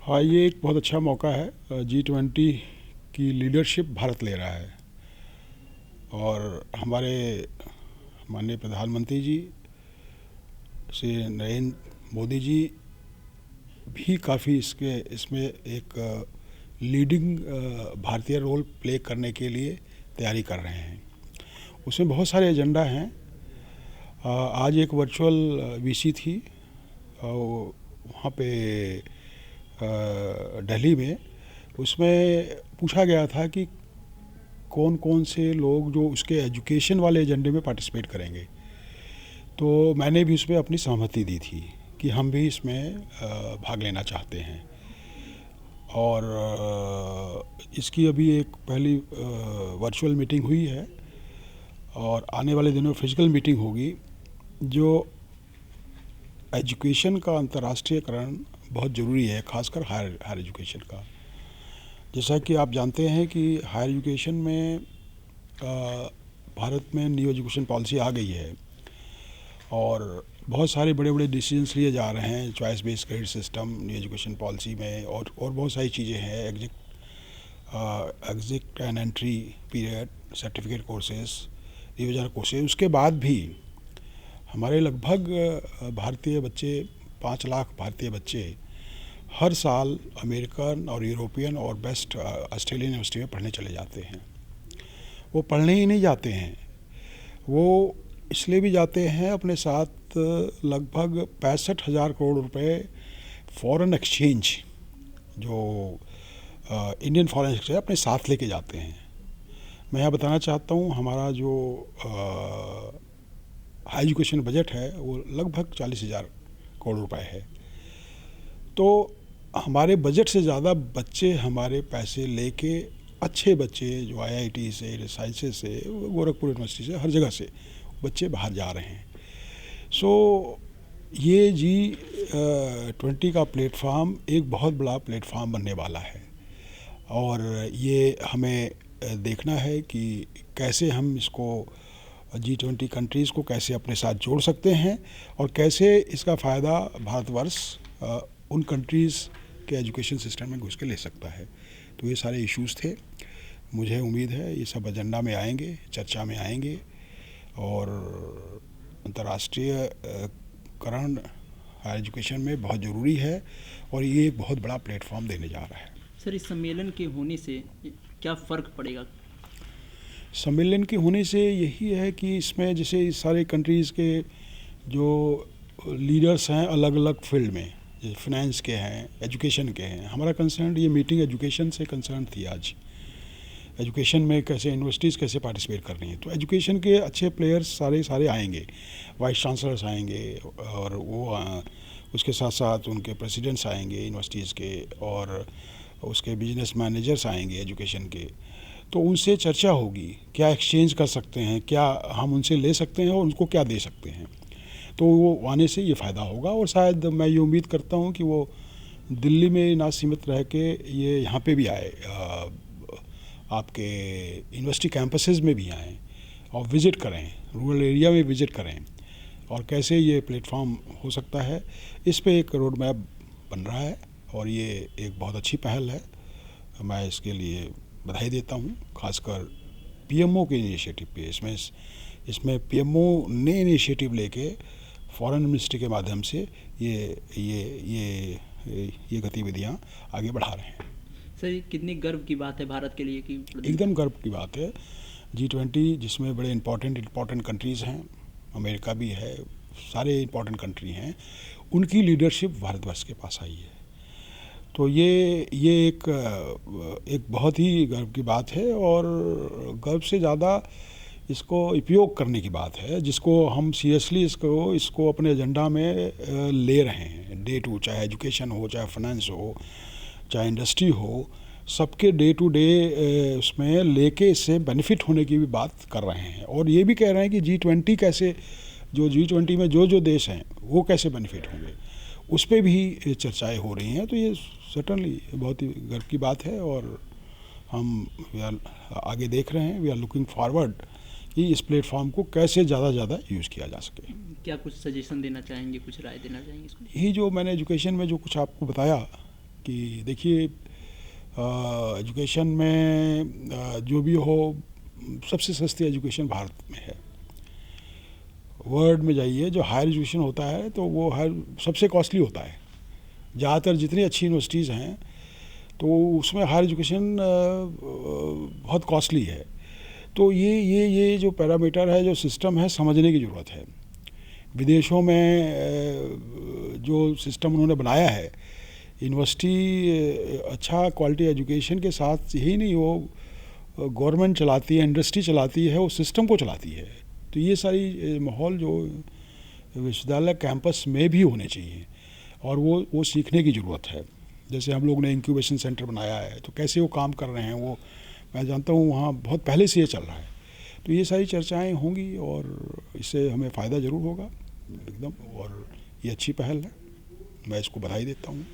हाँ, ये एक बहुत अच्छा मौका है। G20 की लीडरशिप भारत ले रहा है और हमारे माननीय प्रधानमंत्री जी श्री नरेंद्र मोदी जी भी काफ़ी इसमें एक लीडिंग भारतीय रोल प्ले करने के लिए तैयारी कर रहे हैं। उसमें बहुत सारे एजेंडा हैं। आज एक वर्चुअल वीसी थी वहाँ पे दिल्ली में। उसमें पूछा गया था कि कौन कौन से लोग जो उसके एजुकेशन वाले एजेंडे में पार्टिसिपेट करेंगे, तो मैंने भी उसमें अपनी सहमति दी थी कि हम भी इसमें भाग लेना चाहते हैं। और इसकी अभी एक पहली वर्चुअल मीटिंग हुई है और आने वाले दिनों में फिजिकल मीटिंग होगी। जो एजुकेशन का अंतर्राष्ट्रीयकरण बहुत ज़रूरी है, खासकर हायर एजुकेशन का। जैसा कि आप जानते हैं कि हायर एजुकेशन में भारत में न्यू एजुकेशन पॉलिसी आ गई है और बहुत सारे बड़े बड़े डिसीजंस लिए जा रहे हैं। Choice based credit system new education policy में और बहुत सारी चीज़ें हैं। Exit and entry period, certificate courses, revision courses. उसके बाद भी हमारे लगभग भारतीय बच्चे 5 लाख भारतीय बच्चे हर साल अमेरिकन और यूरोपियन और बेस्ट ऑस्ट्रेलियन यूनिवर्सिटी में पढ़ने चले जाते हैं। वो पढ़ने ही नहीं जाते हैं, वो इसलिए भी जाते हैं अपने साथ लगभग 65,000 करोड़ रुपए फॉरेन एक्सचेंज जो इंडियन फॉरेन एक्सचेंज अपने साथ लेके जाते हैं। मैं यहाँ बताना चाहता हूँ हमारा जो हाई एजुकेशन बजट है वो लगभग 40,000 करोड़ रुपए है। तो हमारे बजट से ज़्यादा बच्चे हमारे पैसे लेके, अच्छे बच्चे जो IIT से, साइंसेस से, गोरखपुर यूनिवर्सिटी से, हर जगह से बच्चे बाहर जा रहे हैं। सो ये G20 का प्लेटफॉर्म एक बहुत बड़ा प्लेटफॉर्म बनने वाला है और ये हमें देखना है कि कैसे हम इसको G20 कंट्रीज़ को कैसे अपने साथ जोड़ सकते हैं और कैसे इसका फ़ायदा भारतवर्ष उन कंट्रीज़ के एजुकेशन सिस्टम में घुस के ले सकता है। तो ये सारे इश्यूज़ थे। मुझे उम्मीद है ये सब एजेंडा में आएंगे, चर्चा में आएंगे और अंतर्राष्ट्रीयकरण हायर एजुकेशन में बहुत ज़रूरी है और ये एक बहुत बड़ा प्लेटफॉर्म देने जा रहा है। सर, इस सम्मेलन के होने से क्या फ़र्क पड़ेगा? सम्मेलन के होने से यही है कि इसमें जैसे इस सारे कंट्रीज़ के जो लीडर्स हैं अलग अलग फील्ड में, जैसे फिनेंस के हैं, एजुकेशन के हैं। हमारा कंसर्न, ये मीटिंग एजुकेशन से कंसर्न थी। आज एजुकेशन में कैसे यूनिवर्सिटीज़ कैसे पार्टिसिपेट कर रही हैं, तो एजुकेशन के अच्छे प्लेयर्स सारे आएंगे। वाइस चांसलर्स आएंगे और वो उसके साथ साथ उनके प्रेसिडेंट्स आएंगे यूनिवर्सिटीज़ के और उसके बिजनेस मैनेजर्स आएंगे एजुकेशन के। तो उनसे चर्चा होगी, क्या एक्सचेंज कर सकते हैं, क्या हम उनसे ले सकते हैं और उनको क्या दे सकते हैं। तो वो आने से ये फ़ायदा होगा और शायद मैं ये उम्मीद करता हूँ कि वो दिल्ली में ना सीमित रह के ये यहाँ पे भी आए, आपके यूनिवर्सिटी कैंपसेस में भी आएँ और विज़िट करें, रूरल एरिया में विज़िट करें और कैसे ये प्लेटफॉर्म हो सकता है। इस पे एक रोड मैप बन रहा है और ये एक बहुत अच्छी पहल है। मैं इसके लिए बधाई देता हूँ, खासकर PMO के इनिशिएटिव पे। इसमें PMO ने इनिशिएटिव लेके फॉरेन मिनिस्ट्री के माध्यम से ये गतिविधियाँ आगे बढ़ा रहे हैं। सर, ये कितनी गर्व की बात है भारत के लिए कि एकदम गर्व की बात है। G20 जिसमें बड़े इम्पोर्टेंट कंट्रीज़ हैं, अमेरिका भी है, सारे इम्पोर्टेंट कंट्री हैं, उनकी लीडरशिप भारतवर्ष के पास आई है। तो ये एक बहुत ही गर्व की बात है और गर्व से ज़्यादा इसको उपयोग करने की बात है, जिसको हम सीरियसली इसको अपने एजेंडा में ले रहे हैं। डे टू, चाहे एजुकेशन हो, चाहे फाइनेंस हो, चाहे इंडस्ट्री हो, सबके डे टू डे उसमें लेके इससे बेनिफिट होने की भी बात कर रहे हैं और ये भी कह रहे हैं कि G20 कैसे, जो G20 में जो देश हैं वो कैसे बेनिफिट होंगे, उस पर भी चर्चाएं हो रही हैं। तो ये सर्टनली बहुत ही गर्व की बात है और हम आगे देख रहे हैं, वी आर लुकिंग फॉरवर्ड कि इस प्लेटफॉर्म को कैसे ज़्यादा से ज़्यादा यूज़ किया जा सके। क्या कुछ सजेशन देना चाहेंगे, कुछ राय देना चाहेंगे इसको? यही जो मैंने एजुकेशन में जो कुछ आपको बताया कि देखिए एजुकेशन में जो भी हो, सबसे सस्ती एजुकेशन भारत में है। वर्ल्ड में जाइए, जो हायर एजुकेशन होता है तो वो सबसे कॉस्टली होता है। ज़्यादातर जितनी अच्छी यूनिवर्सिटीज़ हैं तो उसमें हायर एजुकेशन बहुत कॉस्टली है। तो ये जो पैरामीटर है, जो सिस्टम है, समझने की ज़रूरत है। विदेशों में जो सिस्टम उन्होंने बनाया है, यूनिवर्सिटी अच्छा क्वालिटी एजुकेशन के साथ ही नहीं, वो गवर्नमेंट चलाती है, इंडस्ट्री चलाती है, वो सिस्टम को चलाती है। तो ये सारी माहौल जो विश्वविद्यालय कैंपस में भी होने चाहिए, और वो सीखने की ज़रूरत है। जैसे हम लोग ने इंक्यूबेशन सेंटर बनाया है, तो कैसे वो काम कर रहे हैं, वो मैं जानता हूँ वहाँ बहुत पहले से ये चल रहा है। तो ये सारी चर्चाएं होंगी और इससे हमें फ़ायदा ज़रूर होगा एकदम, और ये अच्छी पहल है, मैं इसको बधाई देता हूँ।